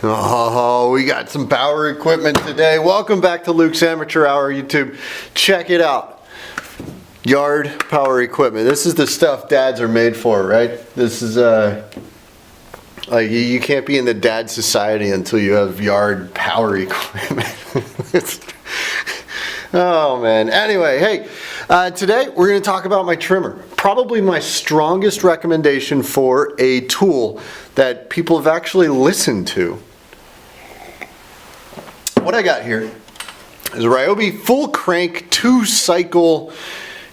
Oh, we got some power equipment today. Welcome back to Luke's Amateur Hour YouTube. Check it out. Yard power equipment. This is the stuff dads are made for, right? This is like you can't be in the dad society until you have yard power equipment. Oh man. Anyway, hey, today we're going to talk about my trimmer. Probably my strongest recommendation for a tool that people have actually listened to. What I got here is a Ryobi full crank 2-cycle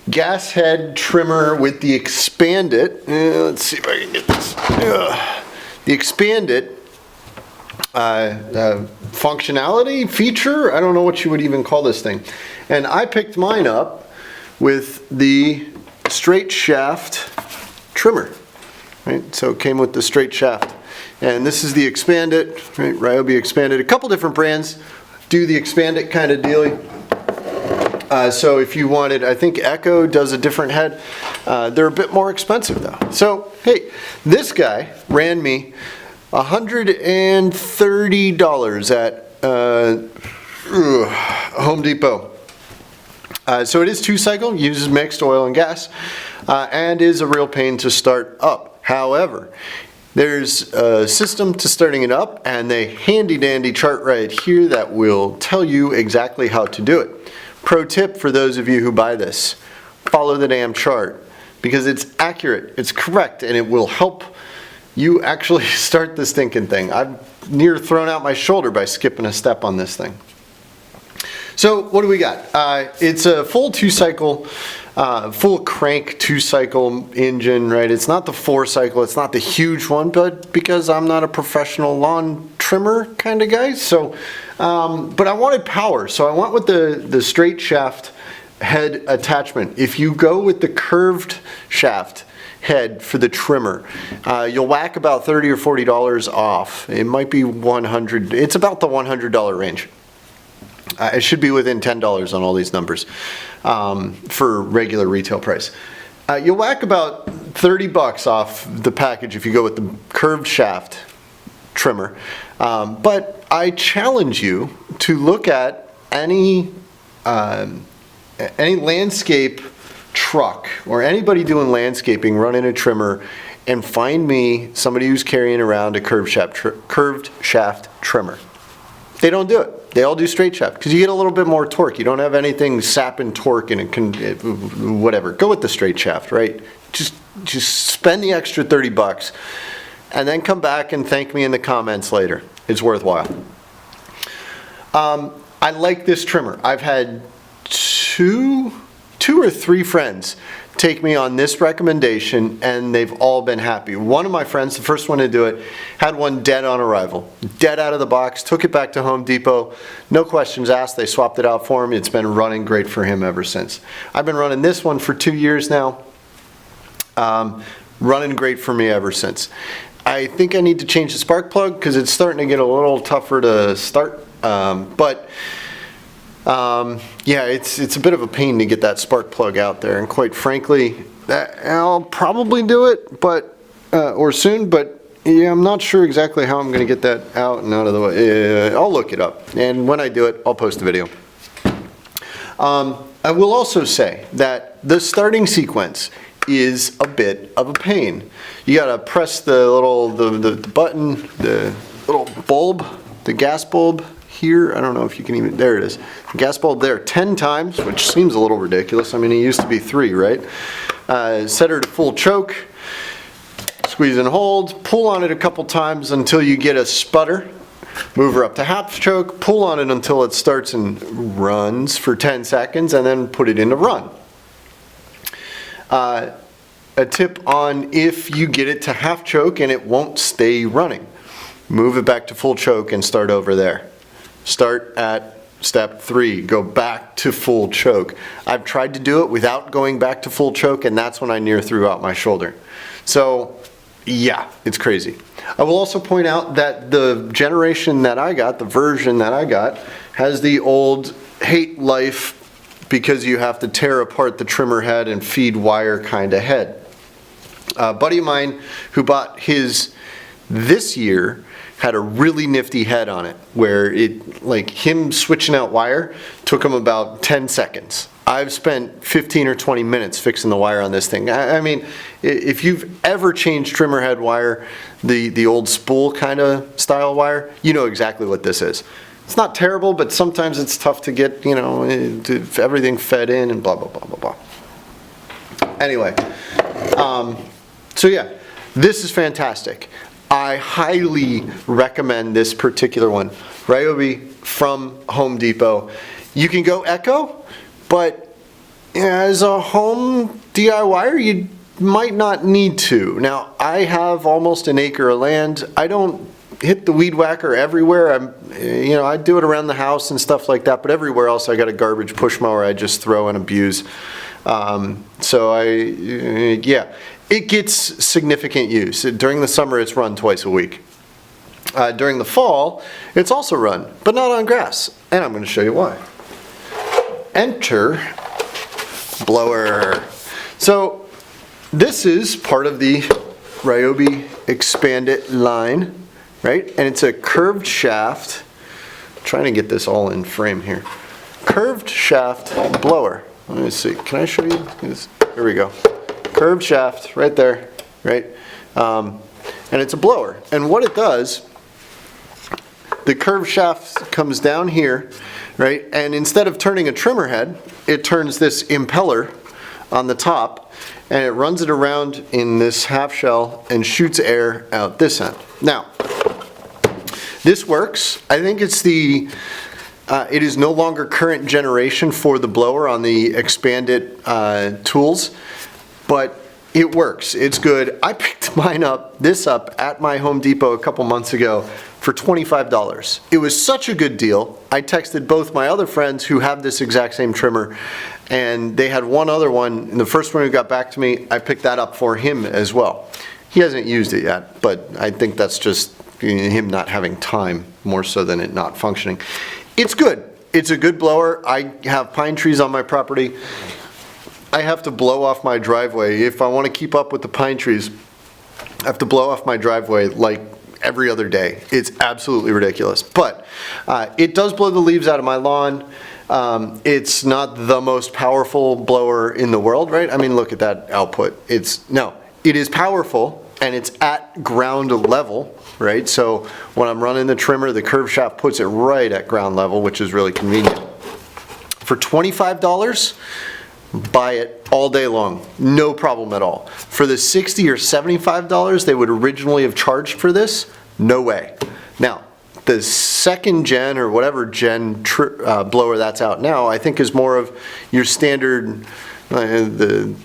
gas head trimmer with the expanded. Let's see if I can get this. The expanded functionality feature. I don't know what you would even call this thing. And I picked mine up with the straight shaft trimmer. Right? So it came with the straight shaft. And this is the expanded, right? Ryobi expanded. A couple different brands do the expanded kind of dealie. So if you wanted, I think Echo does a different head. They're a bit more expensive though. So hey, this guy ran me $130 at Home Depot. So it is 2-cycle, uses mixed oil and gas, and is a real pain to start up. However, there's a system to starting it up and a handy dandy chart right here that will tell you exactly how to do it. Pro tip for those of you who buy this, follow the damn chart because it's accurate, it's correct, and it will help you actually start this stinking thing. I've near thrown out my shoulder by skipping a step on this thing. So what do we got? It's a full 2-cycle, full crank 2-cycle engine, right? It's not the 4-cycle, it's not the huge one, but because I'm not a professional lawn trimmer kind of guy, so but I wanted power, so I went with the straight shaft head attachment. If you go with the curved shaft head for the trimmer, you'll whack about $30 or $40 off. It might be $100. It's about the $100 range. It should be within $10 on all these numbers for regular retail price. You'll whack about $30 off the package if you go with the curved shaft trimmer. But I challenge you to look at any landscape truck or anybody doing landscaping running a trimmer and find me somebody who's carrying around a curved shaft trimmer. They don't do it. They all do straight shaft because you get a little bit more torque. You don't have anything sapping torque and it can whatever. Go with the straight shaft, right? Just spend the extra $30 and then come back and thank me in the comments later. It's worthwhile. I like this trimmer. I've had two or three friends take me on this recommendation and they've all been happy. One of my friends, the first one to do it, had one dead on arrival. Dead out of the box, took it back to Home Depot. No questions asked, they swapped it out for him. It's been running great for him ever since. I've been running this one for 2 years now. Running great for me ever since. I think I need to change the spark plug because it's starting to get a little tougher to start. Yeah, it's a bit of a pain to get that spark plug out there, and quite frankly, I'll probably do it, but or soon. But yeah, I'm not sure exactly how I'm going to get that out and out of the way. I'll look it up, and when I do it, I'll post a video. I will also say that the starting sequence is a bit of a pain. You got to press the little the button, the little bulb, the gas bulb here. I don't know if you can even, there it is. The gas bulb there 10 times, which seems a little ridiculous. I mean, it used to be 3, right? Set her to full choke, squeeze and hold, pull on it a couple times until you get a sputter. Move her up to half choke, pull on it until it starts and runs for 10 seconds, and then put it into run. A tip on if you get it to half choke and it won't stay running. Move it back to full choke and start over there. Start at step 3, go back to full choke. I've tried to do it without going back to full choke, and that's when I near threw out my shoulder. So yeah, it's crazy. I will also point out that the generation that I got, the version that I got, has the old hate life because you have to tear apart the trimmer head and feed wire kind of head. A buddy of mine who bought his this year had a really nifty head on it where it, like him switching out wire took him about 10 seconds. I've spent 15 or 20 minutes fixing the wire on this thing. I mean, if you've ever changed trimmer head wire, the old spool kind of style wire, you know exactly what this is. It's not terrible, but sometimes it's tough to get, you know, everything fed in and blah, blah, blah, blah, blah. Anyway, so yeah, this is fantastic. I highly recommend this particular one, Ryobi from Home Depot. You can go Echo, but as a home DIYer, you might not need to. Now, I have almost an acre of land. I don't hit the weed whacker everywhere. I do it around the house and stuff like that, but everywhere else I got a garbage push mower I just throw and abuse. It gets significant use. During the summer, it's run twice a week. During the fall, it's also run, but not on grass. And I'm going to show you why. Enter blower. So this is part of the Ryobi Expandit line, right? And it's a curved shaft. I'm trying to get this all in frame here. Curved shaft blower. Let me see. Can I show you? Here we go. Curved shaft right there, right? And it's a blower. And what it does, the curved shaft comes down here, right? And instead of turning a trimmer head, it turns this impeller on the top, and it runs it around in this half shell and shoots air out this end. Now, this works. I think it's it is no longer current generation for the blower on the Expandit tools, but it works. It's good. I picked this up at my Home Depot a couple months ago for $25. It was such a good deal. I texted both my other friends who have this exact same trimmer, and they had one other one, and the first one who got back to me, I picked that up for him as well. He hasn't used it yet, but I think that's just him not having time more so than it not functioning. It's good. It's a good blower. I have pine trees on my property. I have to blow off my driveway. If I want to keep up with the pine trees, I have to blow off my driveway like every other day. It's absolutely ridiculous. But it does blow the leaves out of my lawn. It's not the most powerful blower in the world, right? I mean, look at that output. It is powerful, and it's at ground level, right? So when I'm running the trimmer, the curved shaft puts it right at ground level, which is really convenient. For $25, buy it all day long, no problem at all. For the $60 or $75 they would originally have charged for this, no way. Now, the second gen or whatever gen blower that's out now, I think is more of your standard, the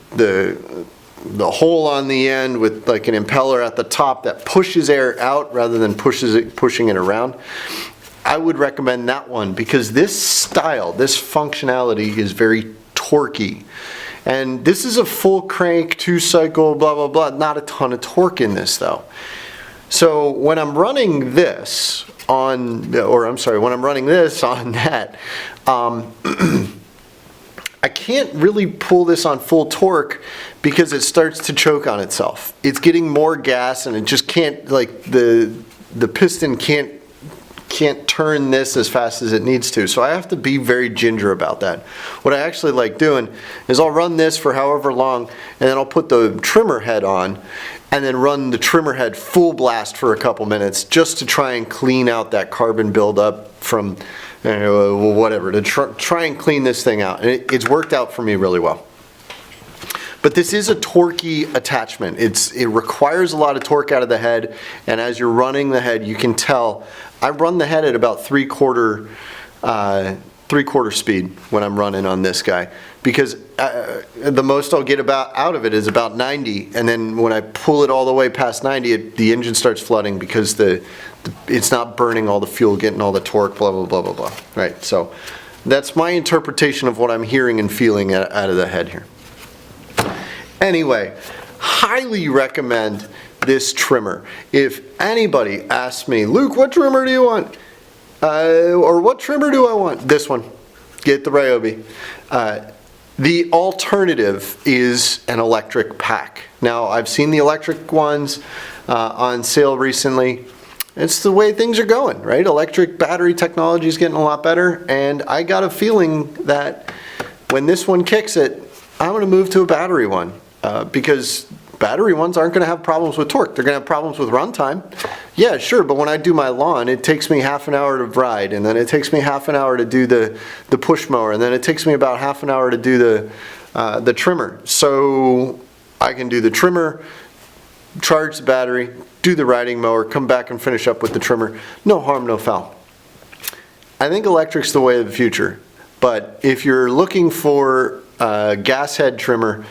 hole on the end with like an impeller at the top that pushes air out rather than pushing it around. I would recommend that one because this style, this functionality is very torquey. And this is a full crank, 2-cycle, blah, blah, blah. Not a ton of torque in this though. So when I'm running this on, when I'm running this on that, I can't really pull this on full torque because it starts to choke on itself. It's getting more gas and it just can't, like the piston can't turn this as fast as it needs to. So I have to be very ginger about that. What I actually like doing is I'll run this for however long and then I'll put the trimmer head on and then run the trimmer head full blast for a couple minutes just to try and clean out that carbon buildup from whatever, to try and clean this thing out. And it's worked out for me really well. But this is a torquey attachment. It requires a lot of torque out of the head, and as you're running the head, you can tell. I run the head at about three-quarter speed when I'm running on this guy, because the most I'll get out of it is about 90, and then when I pull it all the way past 90, the engine starts flooding because it's not burning all the fuel, getting all the torque, blah, blah, blah, blah, blah. Right, so that's my interpretation of what I'm hearing and feeling out of the head here. Anyway, highly recommend this trimmer. If anybody asks me, Luke, what trimmer do you want? Or what trimmer do I want? This one. Get the Ryobi. The alternative is an electric pack. Now, I've seen the electric ones on sale recently. It's the way things are going, right? Electric battery technology is getting a lot better, and I got a feeling that when this one kicks it, I'm going to move to a battery one, because battery ones aren't going to have problems with torque. They're going to have problems with runtime. Yeah, sure, but when I do my lawn, it takes me half an hour to ride, and then it takes me half an hour to do the push mower, and then it takes me about half an hour to do the trimmer. So I can do the trimmer, charge the battery, do the riding mower, come back and finish up with the trimmer. No harm, no foul. I think electric's the way of the future, but if you're looking for a gas head trimmer,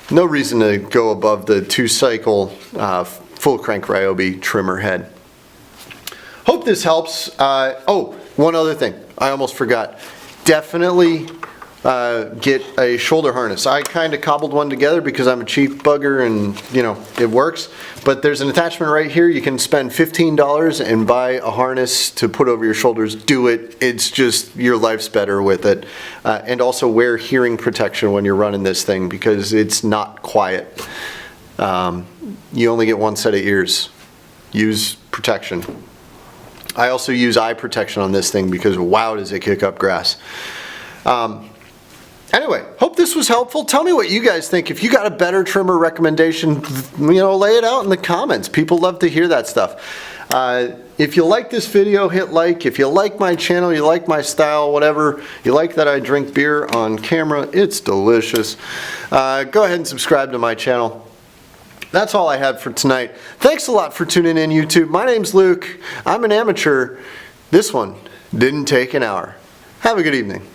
no reason to go above the 2-cycle full crank Ryobi trimmer head. Hope this helps. Oh, one other thing, I almost forgot. Definitely get a shoulder harness. I kind of cobbled one together because I'm a cheap bugger and, you know, it works. But there's an attachment right here. You can spend $15 and buy a harness to put over your shoulders. Do it. It's just, your life's better with it. And also wear hearing protection when you're running this thing because it's not quiet. You only get one set of ears. Use protection. I also use eye protection on this thing because wow, does it kick up grass. Anyway, hope this was helpful. Tell me what you guys think. If you got a better trimmer recommendation, you know, lay it out in the comments. People love to hear that stuff. If you like this video, hit like. If you like my channel, you like my style, whatever, you like that I drink beer on camera, it's delicious. Go ahead and subscribe to my channel. That's all I had for tonight. Thanks a lot for tuning in, YouTube. My name's Luke. I'm an amateur. This one didn't take an hour. Have a good evening.